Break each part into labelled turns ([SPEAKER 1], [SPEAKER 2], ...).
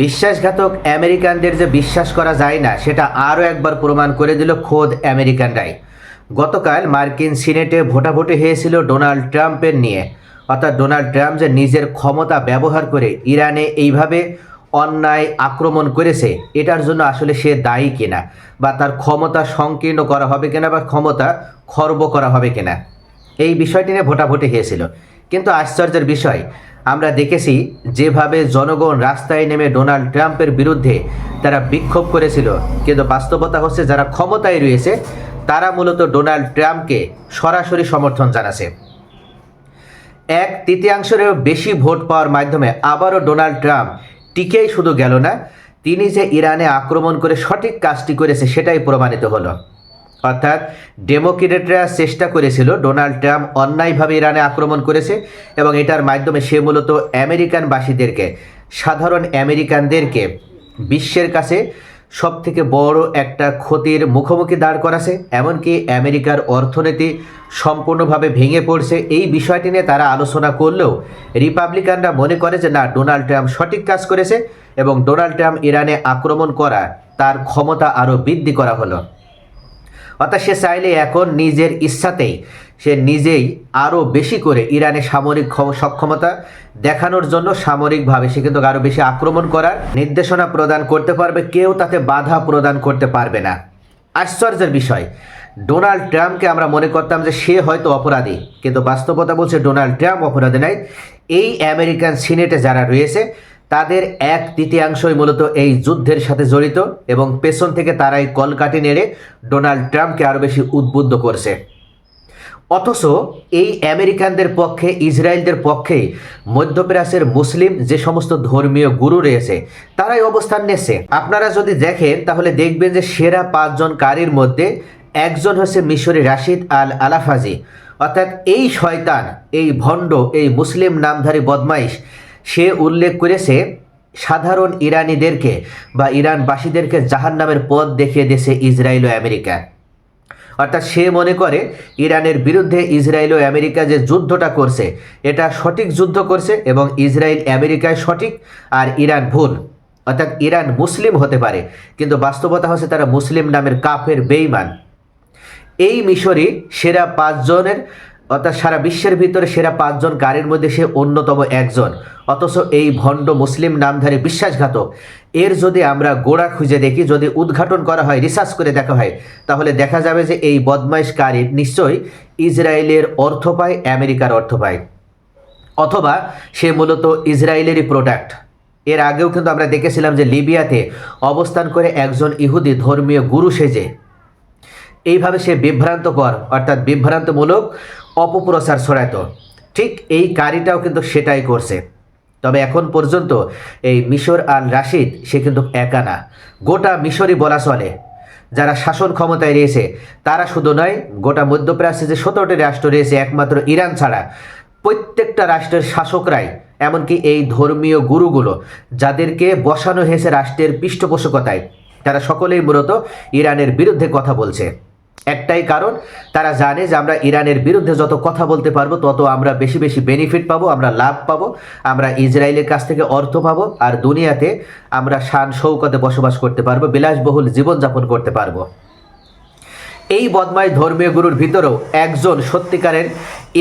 [SPEAKER 1] বিশ্বাসঘাতক আমেরিকানদের যে বিশ্বাস করা যায় না সেটা আরও একবার প্রমাণ করে দিল খোদ আমেরিকানরাই। গতকাল মার্কিন সিনেটে ভোটাভুটি হয়েছিল ডোনাল্ড ট্রাম্পের নিয়ে, অর্থাৎ ডোনাল্ড ট্রাম্প যে নিজের ক্ষমতা ব্যবহার করে ইরানে এইভাবে অন্যায় আক্রমণ করেছে এটার জন্য আসলে সে দায়ী কিনা, বা তার ক্ষমতা সংকীর্ণ করা হবে কিনা, বা ক্ষমতা খর্ব করা হবে কিনা, এই বিষয়টি নিয়ে ভোটাভুটি হয়েছিল। কিন্তু আশ্চর্যের বিষয়, আমরা দেখেছি যেভাবে জনগণ রাস্তায় নেমে ডোনাল্ড ট্রাম্পের বিরুদ্ধে তারা বিক্ষোভ করেছিল, কিন্তু বাস্তবতা হচ্ছে যারা ক্ষমতায় রয়েছে তারা মূলত ডোনাল্ড ট্রাম্পকে সরাসরি সমর্থন জানাচ্ছে। 1/3-এরও বেশি ভোট পাওয়ার মাধ্যমে আবারও ডোনাল্ড ট্রাম্প টিকেই শুধু গেল না, তিনি যে ইরানে আক্রমণ করে সঠিক কাজটি করেছে সেটাই প্রমাণিত হলো। অর্থাৎ ডেমোক্রেটরা চেষ্টা করেছিল ডোনাল্ড ট্রাম্প অন্যায়ভাবে ইরানে আক্রমণ করেছে, এবং এটার মাধ্যমে সে মূলত আমেরিকানবাসীদেরকে, সাধারণ আমেরিকানদেরকে বিশ্বের কাছে সবথেকে বড় একটা ক্ষতির মুখোমুখি দাঁড় করাছে। এমনকি আমেরিকার অর্থনীতি সম্পূর্ণভাবে ভেঙে পড়ছে। এই বিষয়টি নিয়ে তারা আলোচনা করলেও রিপাবলিকানরা মনে করে যে না, ডোনাল্ড ট্রাম্প সঠিক কাজ করেছে, এবং ডোনাল্ড ট্রাম্প ইরানে আক্রমণ করা তার ক্ষমতা আরও বৃদ্ধি করা হলো। অর্থাৎ সে চাইলে এখন নিজের ইচ্ছাতেই সে নিজেই আরও বেশি করে ইরানে সামরিক সক্ষমতা দেখানোর জন্য সামরিকভাবে সে কিন্তু আরও বেশি আক্রমণ করার নির্দেশনা প্রদান করতে পারবে, কেউ তাতে বাধা প্রদান করতে পারবে না। আশ্চর্যের বিষয়, ডোনাল্ড ট্রাম্পকে আমরা মনে করতাম যে সে হয়তো অপরাধী, কিন্তু বাস্তবতা বলছে ডোনাল্ড ট্রাম্প অপরাধী নাই। এই আমেরিকান সিনেটে যারা রয়েছে তাদের 1/3 মূলত এই যুদ্ধের সাথে জড়িত, এবং পেছন থেকে তারাই কলকাঠি নেড়ে ডোনাল্ড ট্রাম্পকে আরও বেশি উদ্বুদ্ধ করছে। অথচ এই আমেরিকানদের পক্ষে, ইসরায়েলদের পক্ষে মধ্যপ্রাচ্যের মুসলিম যে সমস্ত ধর্মীয় গুরু রয়েছে তারাই অবস্থান নিয়েছে। আপনারা যদি দেখেন তাহলে দেখবেন যে সেরা 5 জন কারীর মধ্যে একজন হচ্ছে মিশরি রাশিদ আল আলাফাজি। অর্থাৎ এই শয়তান, এই ভণ্ড, এই মুসলিম নামধারী বদমাইশ, সে উল্লেখ করেছে সাধারণ ইরানিদেরকে বা ইরানবাসীদেরকে জাহান্নামের পথ দেখিয়ে দিয়েছে ইসরায়েল ও আমেরিকা। অর্থাৎ সে মনে করে ইরানের বিরুদ্ধে ইসরায়েল ও আমেরিকা যে যুদ্ধটা করছে এটা সঠিক যুদ্ধ করছে, এবং ইসরায়েল আমেরিকায় সঠিক আর ইরান ভুল। অর্থাৎ ইরান মুসলিম হতে পারে, কিন্তু বাস্তবতা হচ্ছে তারা মুসলিম নামের কাফের বেঈমান। এই মিশরি সেরা 5 জনের, অর্থাৎ সারা বিশ্বের ভিতরে সেরা 5 জন কারীর মধ্যে সে অন্যতম একজন। অথচ এই ভণ্ড মুসলিম নামধারী বিশ্বাসঘাতক, এর যদি আমরা গোড়া খুঁজে দেখি, যদি উদ্ঘাটন করা হয়, রিসার্চ করে দেখা হয়, তাহলে দেখা যাবে যে এই বদমাইশ কারী নিশ্চয়ই ইসরায়েলের অর্থ পায়, আমেরিকার অর্থ পায়, অথবা সে মূলত ইসরায়েলেরই প্রোডাক্ট। এর আগেও কিন্তু আমরা দেখেছিলাম যে লিবিয়াতে অবস্থান করে একজন ইহুদি ধর্মীয় গুরু সেজে এইভাবে সে বিভ্রান্তকর, অর্থাৎ বিভ্রান্তমূলক অপপ্রচার ছড়াতো। ঠিক এই কারীটাও কিন্তু সেটাই করছে। তবে এখন পর্যন্ত এই মিশর আল রাশিদ সে কিন্তু একা না, গোটা মিশরই বলা চলে যারা শাসন ক্ষমতায় রয়েছে তারা শুধু নয়, গোটা মধ্যপ্রাচ্যে যে 17টি রাষ্ট্র রয়েছে একমাত্র ইরান ছাড়া, প্রত্যেকটা রাষ্ট্রের শাসকরাই, এমনকি এই ধর্মীয় গুরুগুলো যাদেরকে বসানো হয়েছে রাষ্ট্রের পৃষ্ঠপোষকতায়, তারা সকলেই মূলত ইরানের বিরুদ্ধে কথা বলছে। একটাই কারণ, তারা জানে যে আমরা ইরানের বিরুদ্ধে যত কথা বলতে পারবো তত আমরা বেশি বেশি বেনিফিট পাবো, আমরা লাভ পাবো, আমরা ইসরায়েলের কাছ থেকে অর্থ পাবো, আর দুনিয়াতে আমরা শান শৌকতে বসবাস করতে পারবো, বিলাসবহুল জীবনযাপন করতে পারবো। এই বদমাইশ ধর্মীয় গুরুর ভিতরেও একজন সত্যিকারের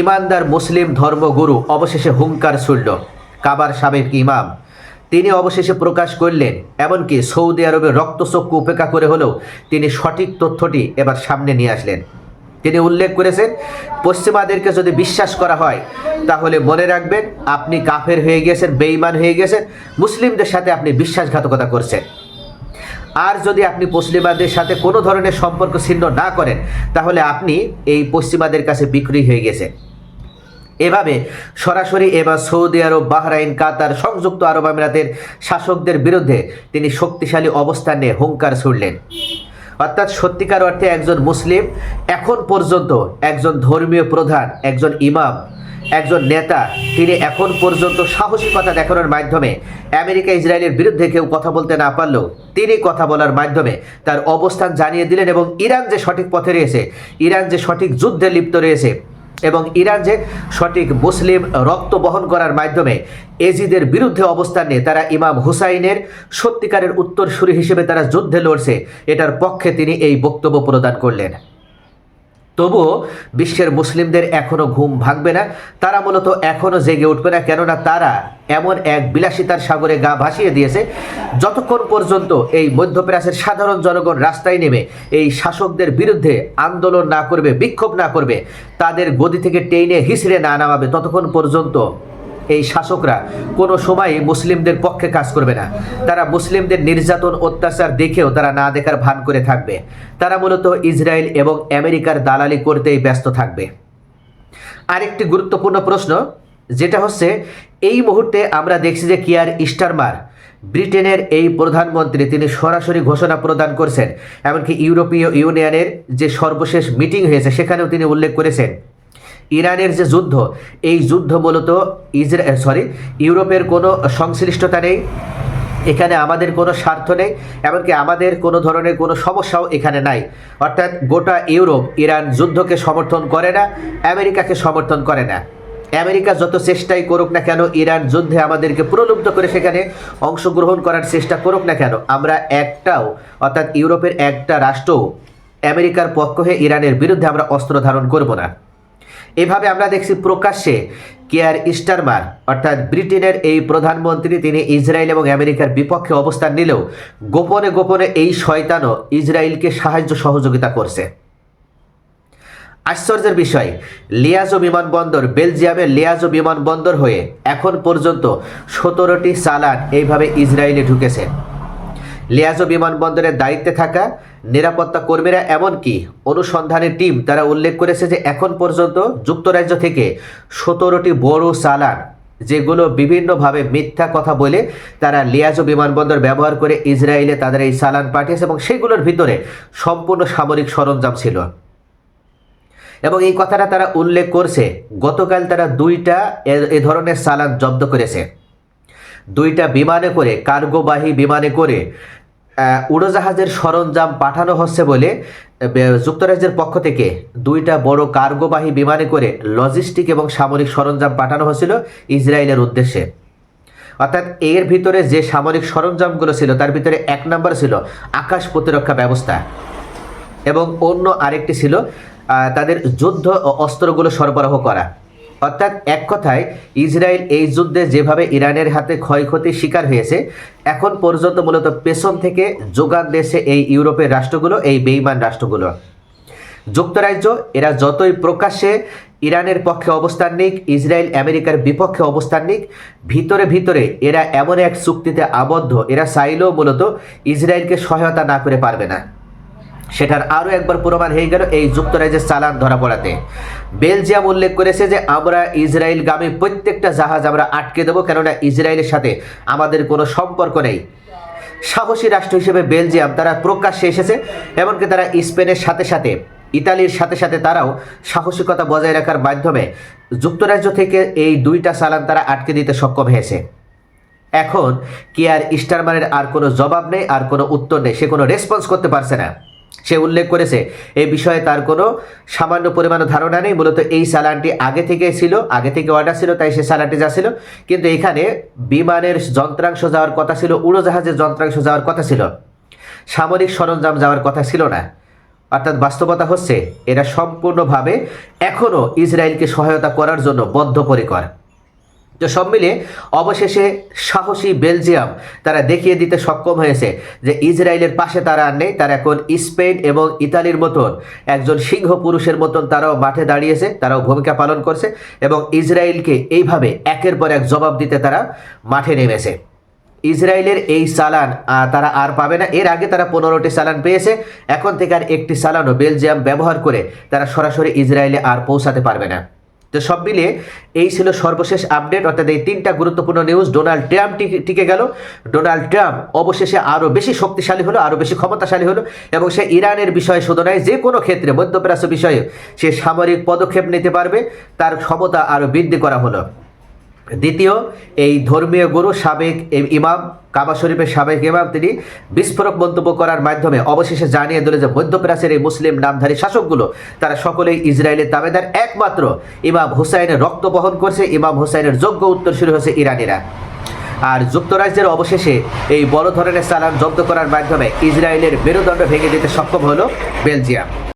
[SPEAKER 1] ইমানদার মুসলিম ধর্মগুরু অবশেষে হুঙ্কার ছুড়ল। কাবার সাবেক ইমাম তিনি অবশেষে প্রকাশ করলেন, এমনকি সৌদি আরবের রক্তচক্ষু উপেক্ষা করে হলেও তিনি সঠিক তথ্যটি এবার সামনে নিয়ে আসলেন। তিনি উল্লেখ করেছেন, পশ্চিমাদেরকে যদি বিশ্বাস করা হয় তাহলে মনে রাখবেন আপনি কাফের হয়ে গেছেন, বেঈমান হয়ে গেছেন, মুসলিমদের সাথে আপনি বিশ্বাসঘাতকতা করছেন। আর যদি আপনি পশ্চিমাদের সাথে কোনো ধরনের সম্পর্ক ছিন্ন না করেন তাহলে আপনি এই পশ্চিমাদের কাছে বিক্রি হয়ে গেছেন। এভাবে সরাসরি এবার সৌদি আরব, বাহরাইন, কাতার, সংযুক্ত আরব আমিরাতের শাসকদের বিরুদ্ধে তিনি শক্তিশালী অবস্থান নিয়ে হুঙ্কার ছুড়লেন। অর্থাৎ সত্যিকার অর্থে একজন মুসলিম এখন পর্যন্ত, একজন ধর্মীয় প্রধান, একজন ইমাম, একজন নেতা, তিনি এখন পর্যন্ত সাহসিকতা দেখানোর মাধ্যমে আমেরিকা ইসরায়েলের বিরুদ্ধে কেউ কথা বলতে না পারলেও তিনি কথা বলার মাধ্যমে তার অবস্থান জানিয়ে দিলেন, এবং ইরান যে সঠিক পথে রয়েছে, ইরান যে সঠিক যুদ্ধে লিপ্ত রয়েছে এবং ইরান যে সঠিক মুসলিম রক্ত বহন করার মাধ্যমে এজিদের বিরুদ্ধে অবস্থান নিয়ে তারা ইমাম হুসাইনের সত্যিকারের উত্তরসূরি হিসেবে তারা যুদ্ধে লড়ছে, এটার পক্ষে তিনি এই বক্তব্য প্রদান করলেন। তবুও বিশ্বের মুসলিমদের এখনও ঘুম ভাঙবে না, তারা মূলত এখনও জেগে উঠবে না, কেননা তারা এমন এক বিলাসিতার সাগরে গা ভাসিয়ে দিয়েছে যতক্ষণ পর্যন্ত এই মধ্যপ্রাচ্যের সাধারণ জনগণ রাস্তায় নেমে এই শাসকদের বিরুদ্ধে আন্দোলন না করবে, বিক্ষোভ না করবে, তাদের গদি থেকে টেনে হিসড়ে না নামাবে, ততক্ষণ পর্যন্ত এই শাসকরা কোনো সময় মুসলিমদের পক্ষে কাজ করবে না। তারা মুসলিমদের নির্যাতন অত্যাচার দেখেও তারা না দেখার ভান করে থাকবে। তারা মূলত ইসরায়েল এবং আমেরিকার দালালি করতেই ব্যস্ত থাকবে। আরেকটি গুরুত্বপূর্ণ প্রশ্ন যেটা হচ্ছে, এই মুহূর্তে আমরা দেখছি যে কিয়ার স্টারমার ব্রিটেনের এই প্রধানমন্ত্রী তিনি সরাসরি ঘোষণা প্রদান করছেন, এমনকি ইউরোপীয় ইউনিয়নের যে সর্বশেষ মিটিং হয়েছে সেখানেও তিনি উল্লেখ করেছেন ইরানের যে যুদ্ধ, এই যুদ্ধ মূলত ইউরোপের কোনো সংশ্লিষ্টতা নেই, এখানে আমাদের কোনো স্বার্থ নেই, এমনকি আমাদের কোনো ধরনের কোনো সমস্যাও এখানে নাই। অর্থাৎ গোটা ইউরোপ ইরান যুদ্ধকে সমর্থন করে না, আমেরিকাকে সমর্থন করে না। আমেরিকা যত চেষ্টাই করুক না কেন, ইরান যুদ্ধে আমাদেরকে প্রলুব্ধ করে সেখানে অংশগ্রহণ করার চেষ্টা করুক না কেন, আমরা একটাও অর্থাৎ ইউরোপের একটা রাষ্ট্রও আমেরিকার পক্ষ হয়ে ইরানের বিরুদ্ধে আমরা অস্ত্র ধারণ করব না। এভাবে আমরা দেখছি প্রকাশ্যে কিয়ার স্টারমার অর্থাৎ ব্রিটেনের এই প্রধানমন্ত্রী তিনি ইসরায়েল এবং আমেরিকার বিপক্ষে অবস্থান নিলেও গোপনে গোপনে এই শয়তানও ইসরায়েলকে সাহায্য সহযোগিতা করছে। আশ্চর্যের বিষয়, লিয়াজো বিমানবন্দর, বেলজিয়ামের লিয়াজো বিমানবন্দর হয়ে এখন পর্যন্ত 17টি চালান এইভাবে ইসরায়েলে ঢুকেছে। লিয়াজো বিমানবন্দরের দায়িত্বে থাকা নিরাপত্তা কর্মীরা এমনকি অনুসন্ধানের টিম তারা উল্লেখ করেছে যে এখন পর্যন্ত যুক্তরাজ্য থেকে 17টি বড় চালান, যেগুলো বিভিন্নভাবে মিথ্যা কথা বলে তারা লিয়াজো বিমানবন্দর ব্যবহার করে ইসরায়েলে তাদের এই চালান পাঠিয়েছে এবং সেগুলোর ভিতরে সম্পূর্ণ সামরিক সরঞ্জাম ছিল। এবং এই কথাটা তারা উল্লেখ করছে, গতকাল তারা 2টা এ ধরনের চালান জব্দ করেছে। 2টা বিমানে করে, কার্গোবাহী বিমানে করে উড়োজাহাজের সরঞ্জাম পাঠানো হচ্ছে বলে যুক্তরাজ্যের পক্ষ থেকে 2টা বড় কার্গোবাহী বিমানে করে লজিস্টিক এবং সামরিক সরঞ্জাম পাঠানো হয়েছিল ইসরায়েলের উদ্দেশ্যে। অর্থাৎ এর ভিতরে যে সামরিক সরঞ্জামগুলো ছিল তার ভিতরে 1 নম্বর ছিল আকাশ প্রতিরক্ষা ব্যবস্থা এবং অন্য আরেকটি ছিল তাদের যুদ্ধ অস্ত্রগুলো সরবরাহ করা। অর্থাৎ এক কথায় ইসরায়েল এই যুদ্ধে যেভাবে ইরানের হাতে ক্ষয়ক্ষতির শিকার হয়েছে, এখন পর্যন্ত মূলত পেছন থেকে যোগান দিয়েছে এই ইউরোপের রাষ্ট্রগুলো, এই বেঈমান রাষ্ট্রগুলো। যুক্তরাজ্য এরা যতই প্রকাশ্যে ইরানের পক্ষে অবস্থান নিক, ইসরায়েল আমেরিকার বিপক্ষে অবস্থান নিক, ভিতরে ভিতরে এরা এমন এক চুক্তিতে আবদ্ধ, এরা চাইলেও মূলত ইসরায়েলকে সহায়তা না করে পারবে না। সেটার আরও একবার প্রমাণ হয়ে গেল এই যুক্তরাজ্যের চালান ধরা পড়াতে। বেলজিয়াম উল্লেখ করেছে যে আমরা ইসরায়েলগামী প্রত্যেকটা জাহাজ আমরা আটকে দেবো, কেননা ইসরায়েলের সাথে আমাদের কোনো সম্পর্ক নেই। সাহসী রাষ্ট্র হিসেবে বেলজিয়াম তারা প্রকাশ্যে এসেছে, এমনকি তারা স্পেনের সাথে সাথে ইতালির সাথে সাথে তারাও সাহসিকতা বজায় রাখার মাধ্যমে যুক্তরাজ্য থেকে এই 2টা চালান তারা আটকে দিতে সক্ষম হয়েছে। এখন কিয়ার স্টারমারের আর কোনো জবাব নেই, আর কোনো উত্তর নেই, সে কোনো রেসপন্স করতে পারছে না। সে উল্লেখ করেছে এই বিষয়ে তার কোনো সামান্য পরিমাণ ধারণা নেই, মূলত এই চালানটি আগে থেকে ছিল, আগে থেকে অর্ডার ছিল, তাই সে চালানটি যাচ্ছিল। কিন্তু এখানে বিমানের যন্ত্রাংশ যাওয়ার কথা ছিল, উড়োজাহাজের যন্ত্রাংশ যাওয়ার কথা ছিল, সামরিক সরঞ্জাম যাওয়ার কথা ছিল না। অর্থাৎ বাস্তবতা হচ্ছে এরা সম্পূর্ণভাবে এখনও ইসরায়েলকে সহায়তা করার জন্য বদ্ধপরিকর। তো সব মিলিয়ে অবশেষে সাহসী বেলজিয়াম তারা দেখিয়ে দিতে সক্ষম হয়েছে যে ইসরায়েলের পাশে তারা আর নেই, তারা এখন স্পেন এবং ইতালির মতন একজন সিংহ পুরুষের মতন তারাও মাঠে দাঁড়িয়েছে, তারাও ভূমিকা পালন করছে এবং ইসরায়েলকে এইভাবে একের পর এক জবাব দিতে তারা মাঠে নেমেছে। ইসরায়েলের এই চালান তারা আর পাবে না। এর আগে তারা 15টি চালান পেয়েছে, এখন থেকে আর একটি চালানও বেলজিয়াম ব্যবহার করে তারা সরাসরি ইসরায়েলে আর পৌঁছাতে পারবে না। তো সব মিলিয়ে এই ছিল সর্বশেষ আপডেট, অর্থাৎ এই 3টা গুরুত্বপূর্ণ নিউজ। ডোনাল্ড ট্রাম্প টিকে গেল, ডোনাল্ড ট্রাম্প অবশেষে আরও বেশি শক্তিশালী হলো, আরও বেশি ক্ষমতাশালী হলো এবং সে ইরানের বিষয়ে শুধু নয়, যে কোনো ক্ষেত্রে মধ্যপ্রাচ্য বিষয়ে সে সামরিক পদক্ষেপ নিতে পারবে, তার ক্ষমতা আরও বৃদ্ধি করা হলো। দ্বিতীয়, এই ধর্মীয় গুরু সাবেক ইমাম কাবা শরীফের সাবেক ইমাম তিনি বিস্ফোরক মন্তব্য করার মাধ্যমে অবশেষে জানিয়ে দিল যে মধ্যপ্রাচ্যের এই মুসলিম নামধারী শাসকগুলো তারা সকলেই ইসরায়েলের দাবেদার, একমাত্র ইমাম হুসাইনের রক্ত বহন করছে, ইমাম হুসাইনের যোগ্য উত্তরসূরি হচ্ছে ইরানিরা। আর যুক্তরাজ্যের অবশেষে এই বড় ধরনের চালান জব্দ করার মাধ্যমে ইসরায়েলের মেরুদণ্ড ভেঙে দিতে সক্ষম হলো বেলজিয়াম।